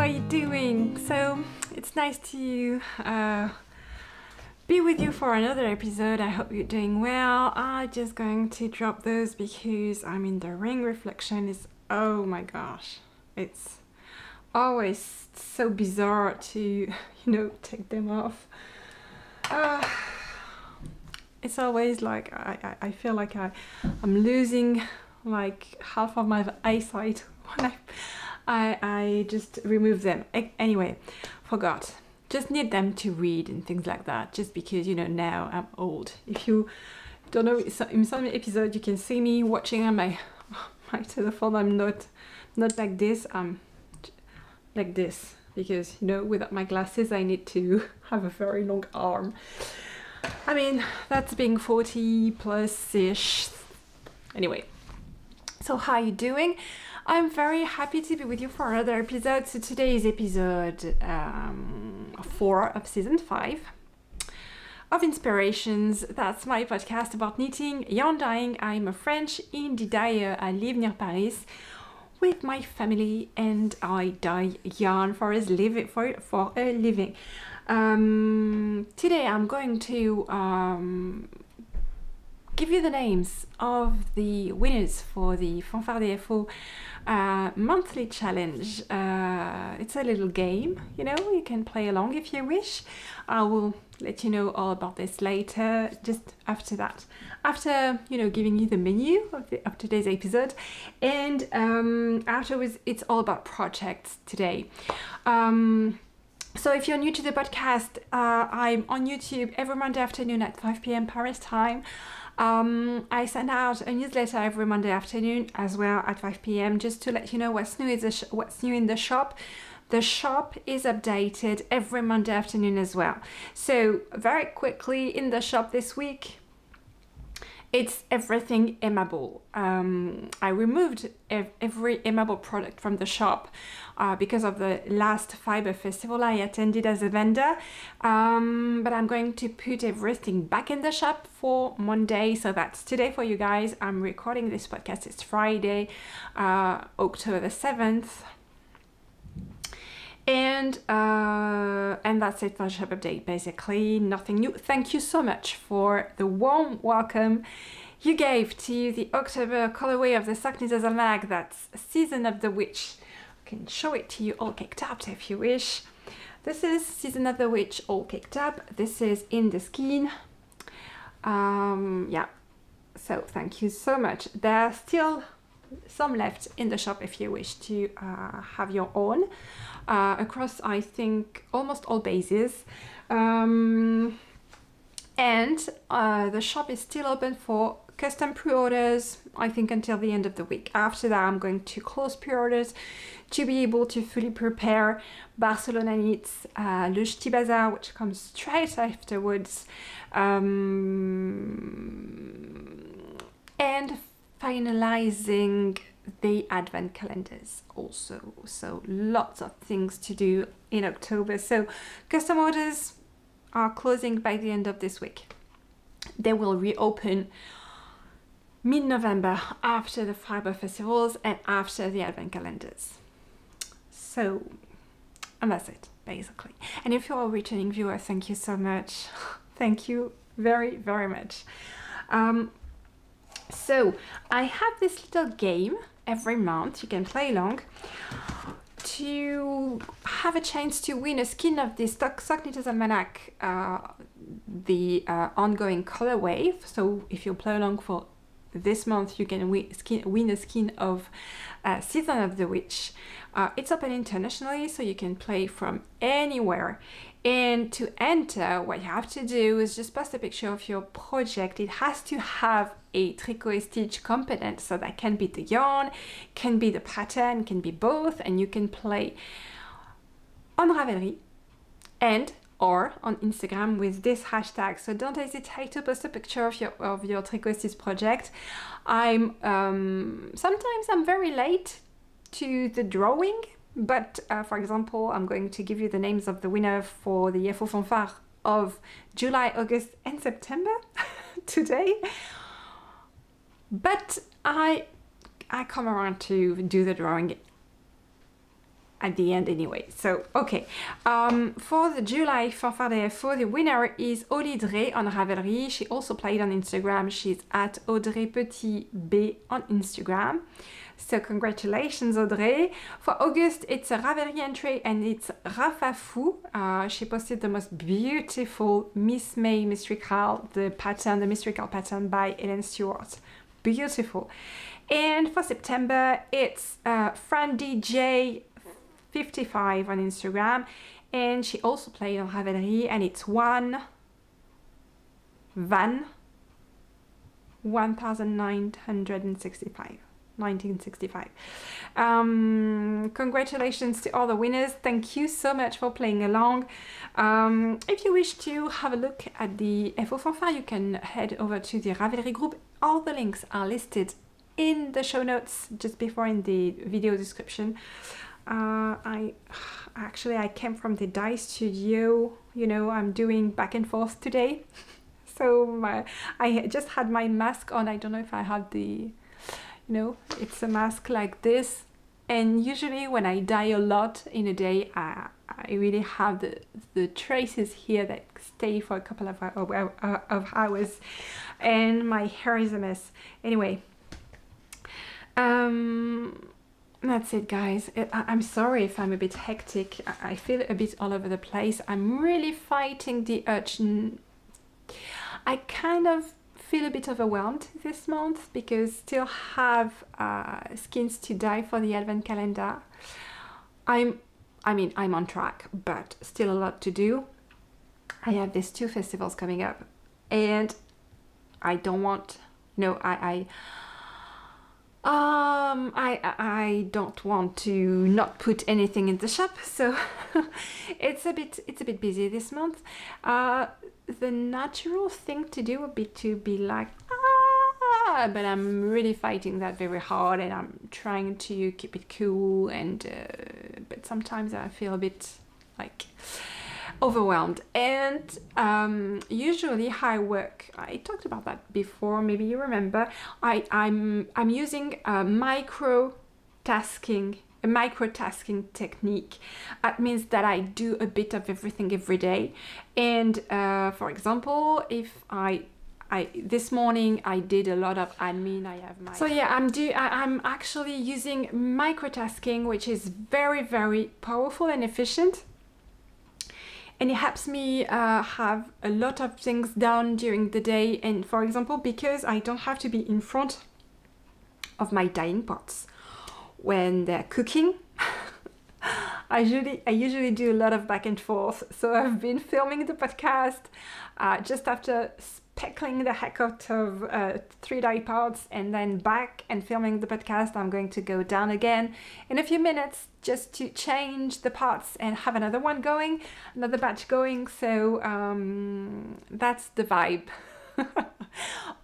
are you doing? So it's nice to be with you for another episode. I hope you're doing well. I'm just going to drop those because I mean the ring reflection is, oh my gosh, it's always so bizarre to take them off. It's always like I feel like I'm losing like half of my eyesight when I just remove them. Anyway, forgot. Just need them to read and things like that, just because now I'm old. If you don't know, in some episodes you can see me watching on my telephone. I'm not like this. I'm like this because without my glasses I need to have a very long arm. I mean, that's being 40 plus ish. Anyway, so how are you doing? I'm very happy to be with you for another episode. So today is episode 4 of season 5 of Inspirations. That's my podcast about knitting, yarn dyeing. I'm a French indie dyer. I live near Paris with my family and I dye yarn for a living. Today I'm going to give you the names of the winners for the Fanfare des FO monthly challenge. It's a little game, you can play along if you wish. I will let you know all about this later, just after that. After, giving you the menu of today's episode. And afterwards, it's all about projects today. So if you're new to the podcast, I'm on YouTube every Monday afternoon at 5 p.m. Paris time. I send out a newsletter every Monday afternoon as well at 5 p.m. just to let you know what's new in the shop. The shop is updated every Monday afternoon as well. So very quickly in the shop this week, it's everything aimable. I removed every aimable product from the shop because of the last fiber festival I attended as a vendor. But I'm going to put everything back in the shop for Monday. So that's today for you guys. I'm recording this podcast. It's Friday, October the 7th. And that's it for the shop update, basically. Nothing new. Thank you so much for the warm welcome you gave to the October colorway of the Sock Knitter's Almanac. That's Season of the Witch. I can show it to you all caked up if you wish. This is Season of the Witch all caked up. This is in the skein. Yeah, so thank you so much. There are still some left in the shop if you wish to have your own across, I think, almost all bases. And the shop is still open for custom pre-orders, I think, until the end of the week. After that, I'm going to close pre-orders to be able to fully prepare Barcelona Knits, Le Ch'ti Bazar, which comes straight afterwards, and finalizing the advent calendars also. So lots of things to do in October. So custom orders are closing by the end of this week. They will reopen mid-November after the fiber festivals and after the advent calendars. So, and that's it basically. And if you're a returning viewer, thank you so much. Thank you very, very much. So I have this little game every month you can play along to have a chance to win a skin of the Sock Knitter's Almanac, the ongoing colorway. So if you play along for this month, you can win a skin of Season of the Witch. It's open internationally, so you can play from anywhere. And to enter, what you have to do is just post a picture of your project. It has to have a tricot stitch component, so that can be the yarn, can be the pattern, can be both, and you can play on Ravelry and or on Instagram with this hashtag. So don't hesitate to post a picture of your tricot stitch project. Sometimes I'm very late to the drawing, but for example, I'm going to give you the names of the winner for the FO Fanfare of July, August and September today. But I come around to do the drawing at the end anyway. So, okay. For the July Fanfare des FO, the winner is Oli Dre on Ravelry. She also played on Instagram. She's at Audrey Petit B on Instagram. So congratulations, Audrey. For August, it's a Ravelry entry and it's Rafa Fou. She posted the most beautiful Miss May Mystical, the pattern, the Mystical pattern by Ellen Stewart. Beautiful. And for September, it's Fran DJ 55 on Instagram, and she also played on Ravelry, and it's Van 1965. 1965. Congratulations to all the winners. Thank you so much for playing along. If you wish to have a look at the FO Fanfare, you can head over to the Ravelry group. All the links are listed in the show notes just before in the video description. I came from the dye studio, you know, I'm doing back and forth today. So I just had my mask on. I don't know if I have the, you know, it's a mask like this, and usually when I dye a lot in a day, I really have the traces here that stay for a couple of hours, and my hair is a mess. Anyway, that's it, guys. I'm sorry if I'm a bit hectic. I feel a bit all over the place. I'm really fighting the urge. I kind of feel a bit overwhelmed this month because still have skins to dye for the Advent calendar. I'm on track, but still a lot to do. I have these 2 festivals coming up, and I don't want, no, I don't want to not put anything in the shop, so it's a bit busy this month. The natural thing to do would be to be like, but I'm really fighting that very hard, and I'm trying to keep it cool, and but sometimes I feel a bit like overwhelmed. And usually I work, I talked about that before, maybe you remember, I'm using a microtasking technique. That means that I do a bit of everything every day. And for example, if this morning I did a lot of admin. I have my, so yeah, I'm actually using microtasking, which is very, very powerful and efficient. And it helps me have a lot of things done during the day. And for example, because I don't have to be in front of my dyeing pots when they're cooking, I usually do a lot of back and forth. So I've been filming the podcast just after speckling the heck out of 3 dye pots, and then back and filming the podcast. I'm going to go down again in a few minutes just to change the pots and have another one going, another batch going. So that's the vibe.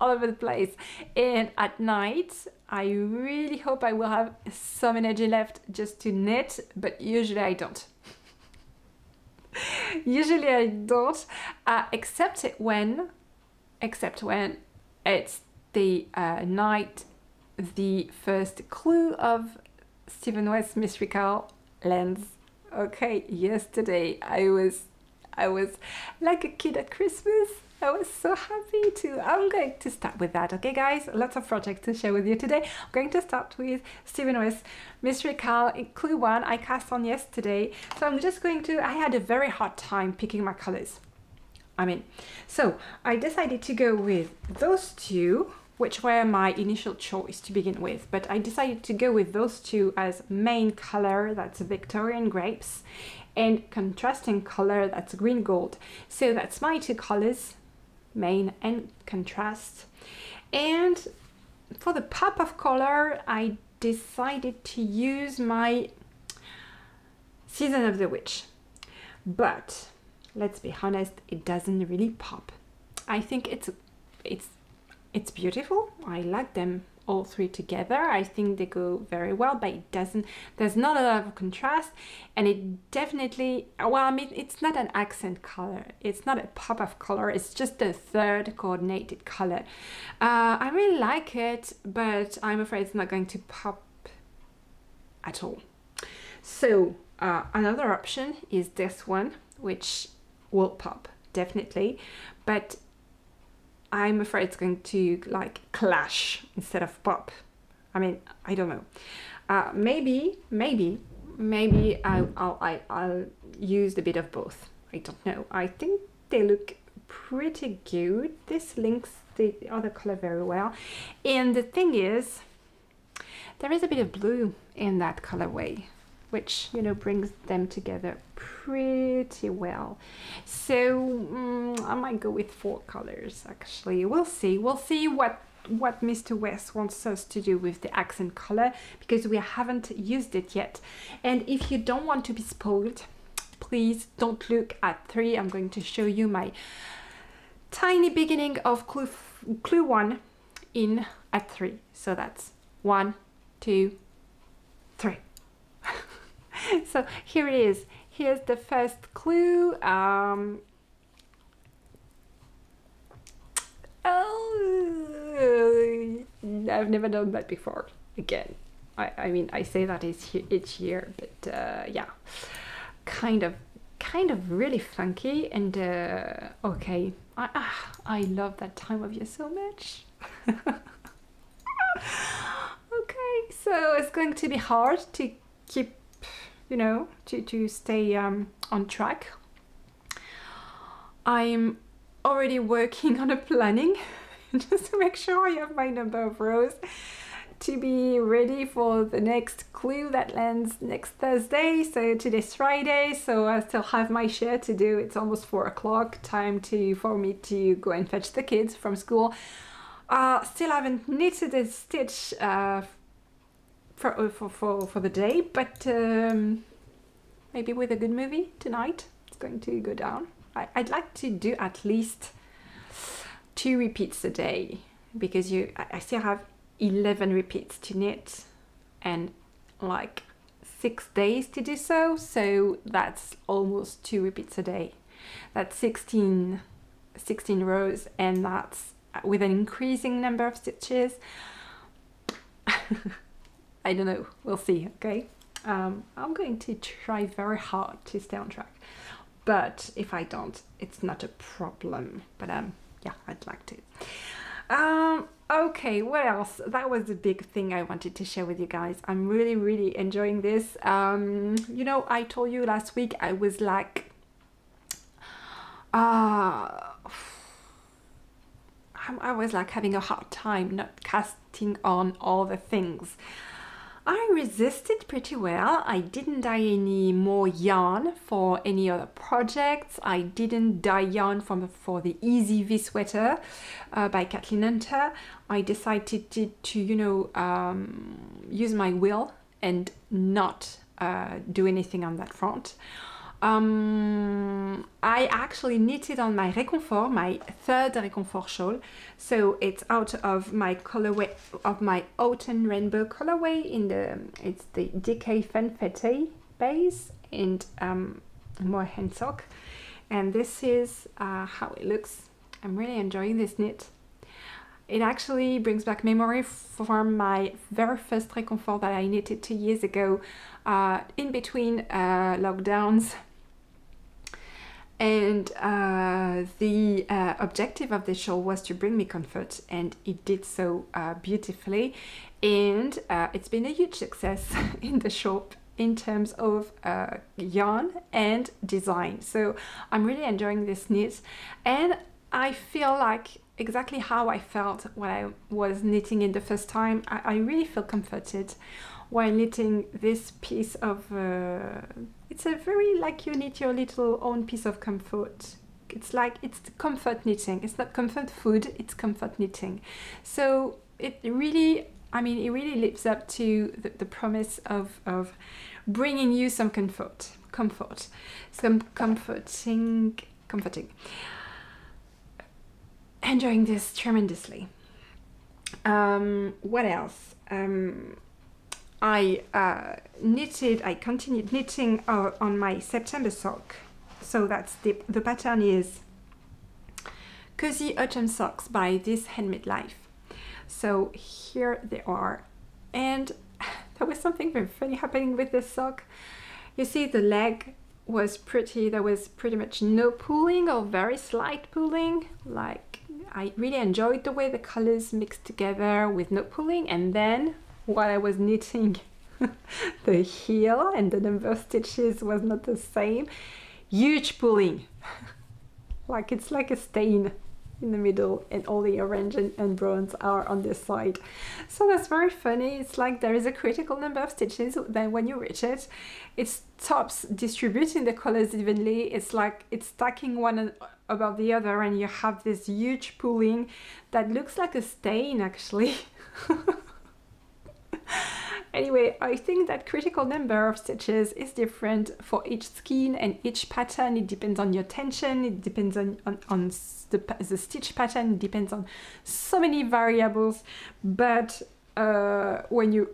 All over the place. And at night, I really hope I will have some energy left just to knit, but usually I don't. Usually I don't, except when it's the night, the first clue of Stephen West Mystical lands. Okay, yesterday I was like a kid at Christmas. I was so happy to. I'm going to start with that. Okay, guys, lots of projects to share with you today. I'm going to start with Stephen West Mystical Clue 1 I cast on yesterday. So I'm just going to, I had a very hard time picking my colors. So I decided to go with those 2, which were my initial choice to begin with, but I decided to go with those 2 as main color, that's Victorian Grapes, and contrasting color, that's Green Gold. So that's my 2 colors, main and contrast. And for the pop of color, I decided to use my Season of the Witch, but let's be honest, it doesn't really pop. I think it's beautiful. I like them all 3 together. I think they go very well, but it doesn't, there's not a lot of contrast, and it definitely, well, it's not an accent color, it's not a pop of color, it's just a 3rd coordinated color. I really like it, but I'm afraid it's not going to pop at all. So Another option is this one, which will pop, definitely, but I'm afraid it's going to like clash instead of pop. I mean, I don't know. Maybe I'll use a bit of both. I don't know. I think they look pretty good. This links the other color very well. And the thing is, there is a bit of blue in that colorway, which, you know, brings them together pretty well. So I might go with 4 colors actually. We'll see what Mr. West wants us to do with the accent color, because we haven't used it yet. And if you don't want to be spoiled, please don't look at 3. I'm going to show you my tiny beginning of clue 1 in at 3. So that's 1, 2, 3. So here it is. Here's the first clue. I've never done that before. Again, I mean, I say that each year, but yeah, kind of really funky. And okay, I love that time of year so much. Okay, so it's going to be hard to keep, you know, to stay on track. I'm already working on a planning just to make sure I have my number of rows to be ready for the next clue that lands next Thursday. So today's Friday, so I still have my share to do. It's almost 4 o'clock, time for me to go and fetch the kids from school. Still haven't knitted a stitch for the day, but maybe with a good movie tonight, it's going to go down. I'd like to do at least 2 repeats a day, because I still have 11 repeats to knit and like 6 days to do so. So that's almost 2 repeats a day. That's 16 rows, and that's with an increasing number of stitches. I don't know, we'll see. Okay, I'm going to try very hard to stay on track, but if I don't, it's not a problem. But yeah, I'd like to. Okay, what else? That was the big thing I wanted to share with you guys. I'm really enjoying this. You know, I told you last week I was like I was like having a hard time not casting on all the things. I resisted pretty well. I didn't dye any more yarn for any other projects. I didn't dye yarn for the Easy V sweater by Kathleen Hunter. I decided to you know, use my will and not do anything on that front. I actually knitted on my Réconfort, my 3rd Réconfort shawl. So it's out of my colorway of my Autumn Rainbow colorway it's the DK Funfetti base and more hand sock. And this is how it looks. I'm really enjoying this knit. It actually brings back memory from my very first Réconfort that I knitted 2 years ago, in between lockdowns. And the objective of the shawl was to bring me comfort, and it did so beautifully. And it's been a huge success in the shop in terms of yarn and design. So I'm really enjoying this knit, and I feel like exactly how I felt when I was knitting it the first time. I really feel comforted while knitting this piece of it's a very like you knit your little own piece of comfort. It's like it's comfort knitting. It's not comfort food, it's comfort knitting. So it really, I mean, it really lives up to the promise of bringing you some comfort, some comforting. Enjoying this tremendously. What else? I continued knitting on my September sock. So that's the pattern is Cozy Autumn Socks by This Handmade Life. So here they are. And there was something very funny happening with this sock. You see the leg was pretty, there was pretty much no pulling or very slight pulling. Like, I really enjoyed the way the colors mixed together with no pulling. And then while I was knitting the heel and the number of stitches was not the same, huge pulling. Like it's like a stain in the middle, and all the orange and bronze are on this side. So that's very funny. It's like there is a critical number of stitches, then when you reach it, it stops distributing the colors evenly. It's like it's stacking one above the other, and you have this huge pulling that looks like a stain actually. Anyway, I think that critical number of stitches is different for each skein and each pattern. It depends on your tension, it depends on the stitch pattern, it depends on so many variables. But when you,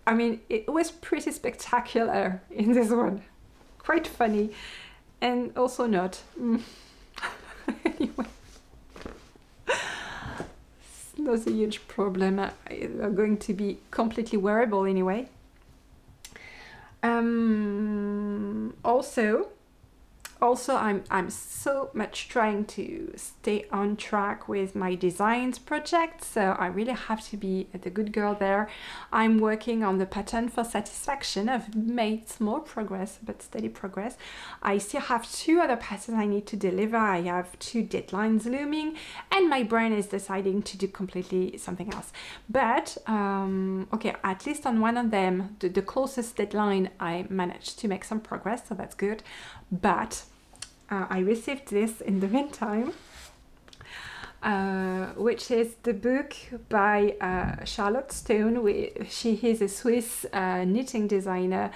I mean, it was pretty spectacular in this one. Quite funny, and also not. Anyway. Not a huge problem. They're going to be completely wearable anyway. Also, I'm so much trying to stay on track with my designs project, so I really have to be the good girl there. I'm working on the pattern for satisfaction. I've made small progress, but steady progress. I still have 2 other patterns I need to deliver. I have 2 deadlines looming, and my brain is deciding to do completely something else. But okay, at least on one of them, the closest deadline, I managed to make some progress, so that's good. But I received this in the meantime, which is the book by Charlotte Stone. She is a Swiss knitting designer.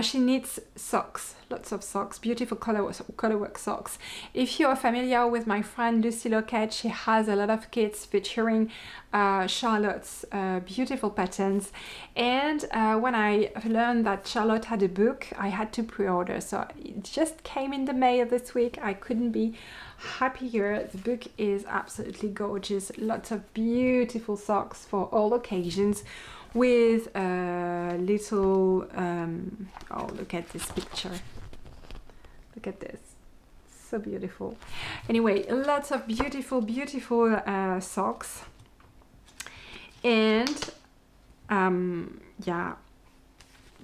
She knits socks, lots of socks, beautiful colorwork socks. If you are familiar with my friend Lucy Lockett, she has a lot of kits featuring Charlotte's beautiful patterns. And when I learned that Charlotte had a book, I had to pre-order. So it just came in the mail this week. I couldn't be happier. The book is absolutely gorgeous. Lots of beautiful socks for all occasions, with little oh, look at this picture, look at this, so beautiful. Anyway, lots of beautiful socks. And yeah,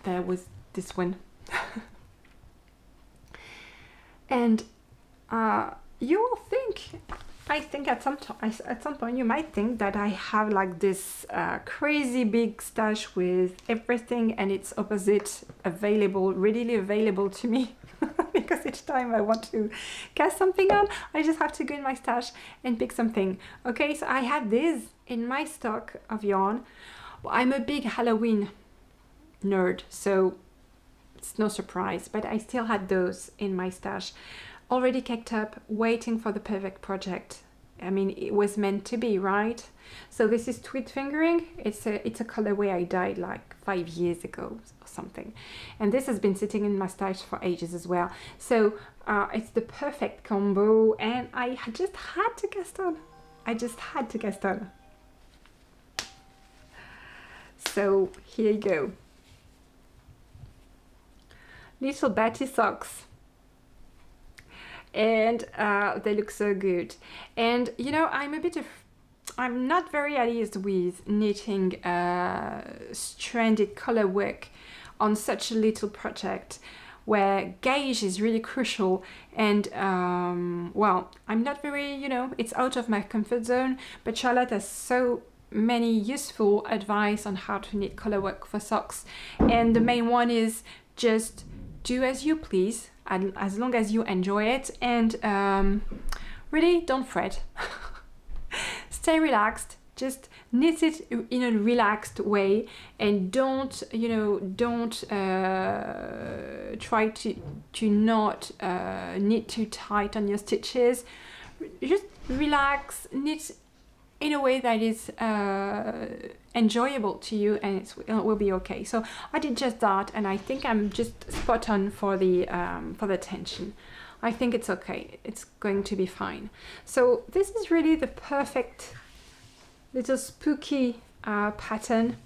there was this one. And you will think, I think at some point you might think that I have like this crazy big stash with everything and its opposite available, readily available to me. Because each time I want to cast something on, I just have to go in my stash and pick something. Okay, so I have this in my stock of yarn. Well, I'm a big Halloween nerd, so it's no surprise, but I still had those in my stash, already caked up, waiting for the perfect project. I mean, it was meant to be, right? So this is Tweed Fingering. It's a colorway I dyed like 5 years ago or something, and this has been sitting in my stash for ages as well. So it's the perfect combo, and I just had to cast on. I just had to cast on. So here you go. Little Batty socks. And they look so good. And you know, I'm not very at ease with knitting stranded color work on such a little project where gauge is really crucial. And well, I'm not very, you know, it's out of my comfort zone, but Charlotte has so many useful advice on how to knit color work for socks. And the main one is just do as you please, and as long as you enjoy it, and really don't fret. Stay relaxed, just knit it in a relaxed way, and don't, you know, don't try to not knit too tight on your stitches. Just relax, knit in a way that is enjoyable to you, and it will be okay. So I did just that, and I think I'm just spot on for the tension. I think it's okay. It's going to be fine. So this is really the perfect little spooky pattern.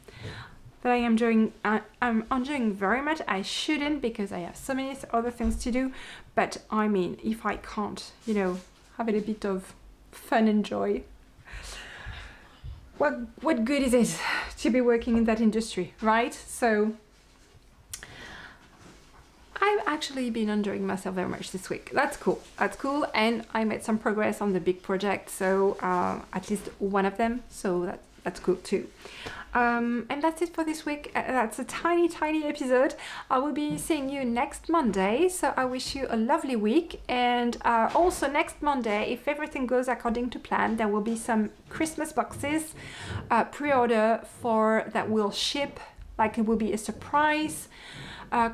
that I'm enjoying very much. I shouldn't, because I have so many other things to do, but I mean, if I can't, you know, have a bit of fun and joy, what good is it to be working in that industry, right? So I've actually been enjoying myself very much this week. That's cool. That's cool. And I made some progress on the big project, so at least one of them. So that's cool too. And that's it for this week. That's a tiny episode. I will be seeing you next Monday, so I wish you a lovely week. And also next Monday, if everything goes according to plan, there will be some Christmas boxes pre-order for that will ship. Like, it will be a surprise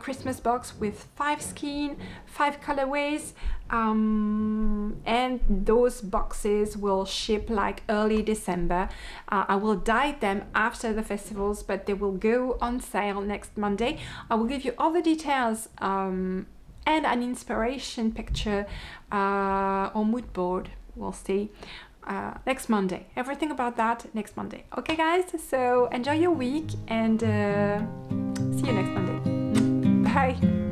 Christmas box with 5 skin, 5 colorways, and those boxes will ship like early December. I will dye them after the festivals, but they will go on sale next Monday. I will give you all the details and an inspiration picture or mood board. We'll see next Monday. Everything about that next Monday. Okay guys, so enjoy your week and see you next Monday. Bye.